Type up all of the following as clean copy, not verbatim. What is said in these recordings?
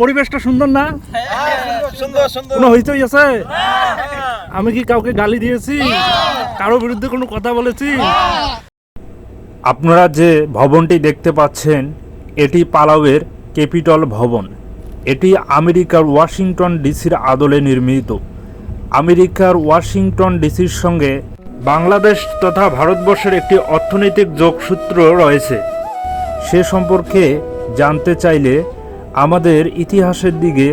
পরিবেশটা সুন্দর না? কোনো হইচই আছে? আমি কি কাউকে গালি দিয়েছি? কারো বিরুদ্ধে কোনো কথা বলেছি? আপনারা যে ভবনটি দেখতে পাচ্ছেন এটি পালাউয়ের ক্যাপিটল ভবন। এটি আমেরিকার ওয়াশিংটন ডিসির আদলে নির্মিত। আমেরিকার ওয়াশিংটন ডিসির সঙ্গে বাংলাদেশ তথা ভারতবর্ষের একটি অর্থনৈতিক যোগসূত্র রয়েছে। সে সম্পর্কে জানতে চাইলে আমাদের ইতিহাসের দিকে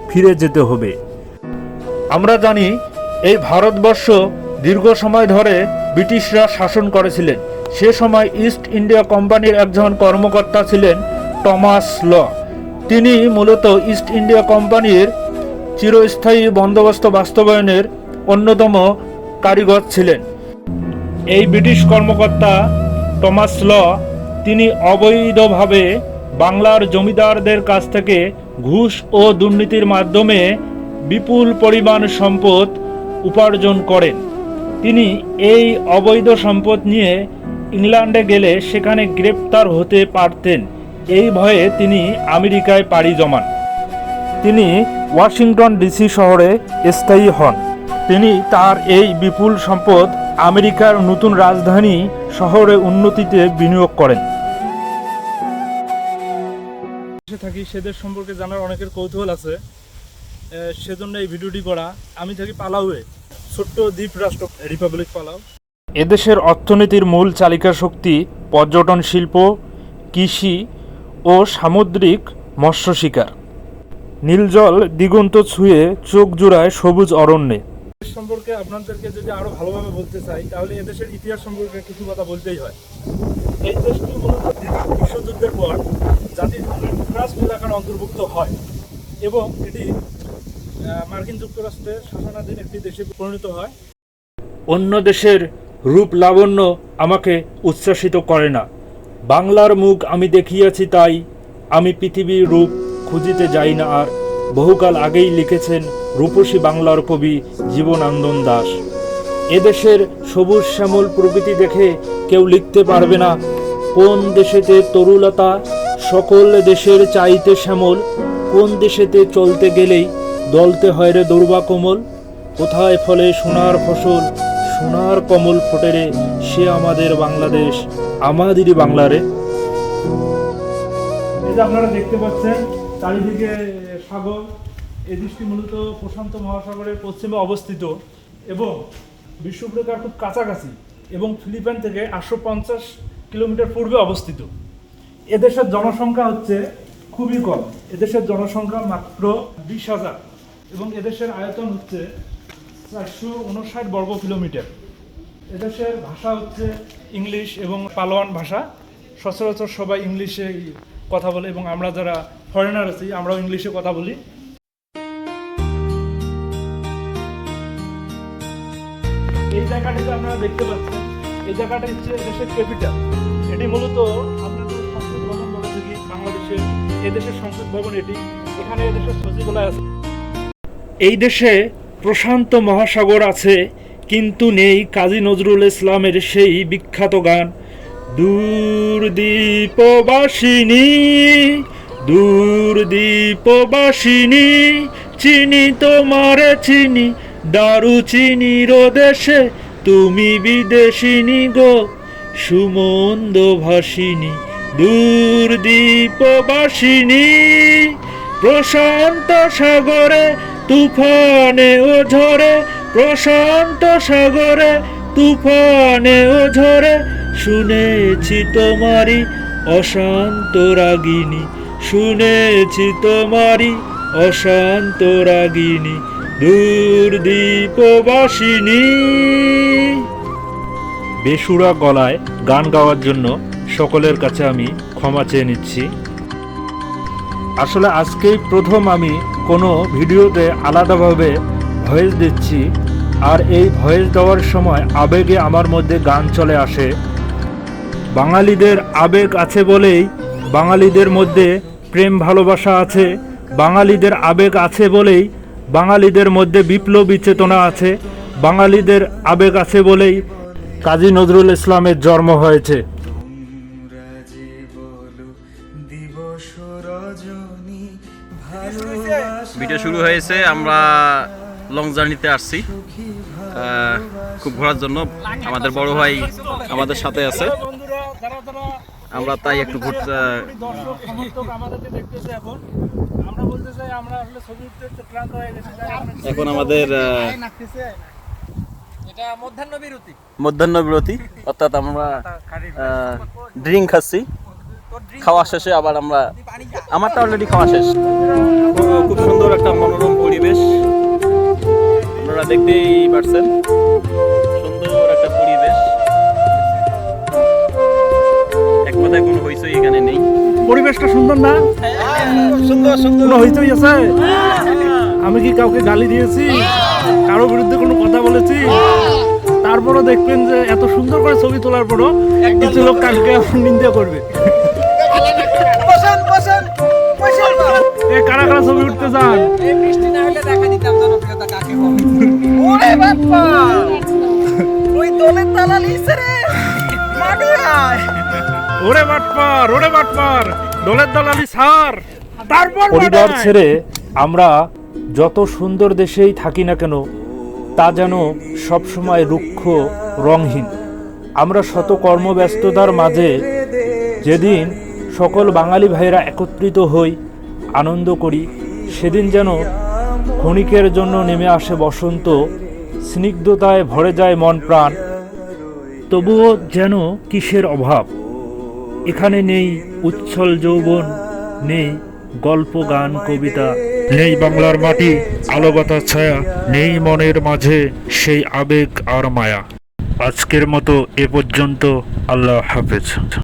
ফিরে যেতে হবে। আমরা জানি এই ভারতবর্ষ দীর্ঘ সময় ধরে ব্রিটিশরা শাসন করেছিলেন। সে সময় ইস্ট ইন্ডিয়া কোম্পানির একজন কর্মকর্তা ছিলেন টমাস ল। তিনি মূলত ইস্ট ইন্ডিয়া কোম্পানির চিরস্থায়ী বন্দোবস্ত বাস্তবায়নের অন্যতম কারিগর ছিলেন। এই ব্রিটিশ কর্মকর্তা টমাস ল তিনি অবৈধভাবে বাংলার জমিদারদের কাছ থেকে ঘুষ ও দুর্নীতির মাধ্যমে বিপুল পরিমাণ সম্পদ উপার্জন করেন। তিনি এই অবৈধ সম্পদ নিয়ে ইংল্যান্ডে গেলে সেখানে গ্রেপ্তার হতে পারতেন। এই ভয়ে তিনি আমেরিকায় পাড়ি জমান। তিনি ওয়াশিংটন ডিসি শহরে স্থায়ী হন। তিনি তার এই বিপুল সম্পদ আমেরিকার নতুন রাজধানী শহরে উন্নতিতে বিনিয়োগ করেন। থাকি সেদের সম্পর্কে জানার অনেকের কৌতূহল আছে, সেজন্য এই ভিডিওটি করা। আমি থাকি পালাউয়ে, ছোট্ট দ্বীপ রাষ্ট্র রিপাবলিক পালাউ। এদেশের অর্থনীতির মূল চালিকা শক্তি পর্যটন শিল্প, কৃষি ও সামুদ্রিক মৎস্য শিকার। নীলজল দিগন্ত ছুঁয়ে চোখ জুড়ায় সবুজ অরণ্যে। সম্পর্কে আপনাদেরকে যদি আরো ভালোভাবে বলতে চাই তাহলে এদেশের ইতিহাস সম্পর্কে কিছু কথা বলতেই হয়। এই দেশটি মূলত বিশ্বযুদ্ধের পর জাতিসংঘের ট্রাস্ট এলাকার অন্তর্ভুক্ত হয় এবং এটি মার্কিন যুক্তরাষ্ট্রের শাসনাধীন একটি দেশে পরিণত হয়। অন্য দেশের রূপ লাবণ্য আমাকে উচ্ছ্বাসিত করে না। বাংলার মুখ আমি দেখিয়াছি, তাই আমি পৃথিবীর রূপ খুঁজিতে যাই না আর। বহুকাল আগেই লিখেছেন রূপসী বাংলার কবি জীবনানন্দ দাশ। এদেশের সবুজ শ্যামল প্রকৃতি দেখে কেউ লিখতে পারবে না কোন দেশেতে তরুলতা, সকল দেশের চাইতে শ্যামল, কোন দেশেতে চলতে গেলেই দলতে হয় রে দুর্বা কোমল। কোথায় ফলে সোনার ফসল, সোনার কমল ফোটে রে, সে আমাদের বাংলাদেশ, আমাদেরই বাংলারে। এই যে আপনারা দেখতে পাচ্ছেন চারিদিকে সাগর। এই দেশটি মূলত প্রশান্ত মহাসাগরের পশ্চিমে অবস্থিত এবং বিশ্বরেখার খুব কাছাকাছি এবং ফিলিপাইন থেকে 850 কিলোমিটার পূর্বে অবস্থিত। এদেশের জনসংখ্যা হচ্ছে খুবই কম। এদেশের জনসংখ্যা মাত্র 20,000 এবং এদেশের আয়তন হচ্ছে 459 বর্গ কিলোমিটার। এদেশের ভাষা হচ্ছে ইংলিশ এবং পালোয়ান ভাষা। সচরাচর সবাই ইংলিশে কথা বলে এবং আমরা যারা ফরেনার আছি আমরাও ইংলিশে কথা বলি। এই জায়গাটিতে আপনারা দেখতে পাচ্ছেন, এই জায়গাটা হচ্ছে দেশের ক্যাপিটাল। এটি মূলত আপনাদের সংসদ ভবন বলে থাকি বাংলাদেশের। এদেশের সংসদ ভবন এটি, এখানে এদেশের সচিবালয় আছে। এই দেশে প্রশান্ত মহাসাগর আছে, কিন্তু নেই কাজী নজরুল ইসলামের সেই বিখ্যাত গান, দূর দ্বীপবাসিনী, দূর দ্বীপবাসিনী, চিনি তোমারে চিনি, দারু চিনির দেশে তুমি বিদেশিনী গো, সুমন্দ ভাসিনী, দূর দ্বীপবাসিনী। প্রশান্ত সাগরে তুফানে ও ঝরে, প্রশান্ত সাগরে তুফানে ও ঝরে, শুনেছি তোমারি অশান্ত রাগিনী, শুনেছি তোমারি অশান্ত রাগিনী, দূর দ্বীপবাসিনী। বেসুরা গলায় গান গাওয়ার জন্য সকলের কাছে আমি ক্ষমা চেয়ে নিচ্ছি। আসলে আজকেই প্রথম আমি কোনো ভিডিওতে আলাদাভাবে ভয়েস দিচ্ছি, আর এই ভয়েস দেওয়ার সময় আবেগে আমার মধ্যে গান চলে আসে। বাঙালিদের আবেগ আছে বলেই, বাঙালিদের মধ্যে প্রেম ভালোবাসা আছে, বাঙালিদের আবেগ আছে বলেই বাঙালিদের মধ্যে বিপ্লবী চেতনা আছে, বাঙালিদের আবেগ আছে বলেই কাজী নজরুল ইসলামের জন্ম হয়েছে। ভিডিও শুরু হয়েছে। আমরা লং জার্নিতে আসছি খুব ঘোরার জন্য। আমাদের বড় ভাই আমাদের সাথে আছে, আমরা তাই একটু ঘুরতে। এখন আমাদের মধ্যাহ্ন বিরতি, অর্থাৎ আমরা ড্রিঙ্ক খাচ্ছি। খাওয়া শেষে আবার আমারটা অলরেডি খাওয়া শেষ। খুব সুন্দর একটা মনোরম পরিবেশ, আপনারা দেখতেই পারছেন। সুন্দর একটা পরিবেশ, এক কথায় কোনো হইচই এখানে নেই। পরিবেশটা সুন্দর না? সুন্দর সুন্দর। কোনো হইচই আছে? আমি কি কাউকে গালি দিয়েছি? কারো বিরুদ্ধে কোনো কথা বলেছি? তারপরও দেখবেন যে এত সুন্দর করে ছবি তোলার পরও কিছু লোক কালকে নিন্দা করবে। কারা কারা ছবি উঠতে চান? ওরে বাটপার, ওরে বাটপার, দোলের দালালি ছাড়। তারপর পরিবার ছেড়ে আমরা যত সুন্দর দেশেই থাকি না কেন, তা যেন সবসময় রুক্ষ, রঙহীন। আমরা শত কর্মব্যস্ততার মাঝে যেদিন সকল বাঙালি ভাইরা একত্রিত হই, আনন্দ করি, সেদিন যেন ক্ষণিকের জন্য নেমে আসে বসন্ত, স্নিগ্ধতায় ভরে যায় মন প্রাণ। তবুও যেন কিসের অভাব, এখানে নেই উচ্ছল যৌবন, নেই গল্প গান কবিতা, নেই বাংলার মাটি আলো বাতাস ছায়া, নেই মনের মাঝে সেই আবেগ আর মায়া। আজকের মতো এ পর্যন্ত, আল্লাহ হাফেজ।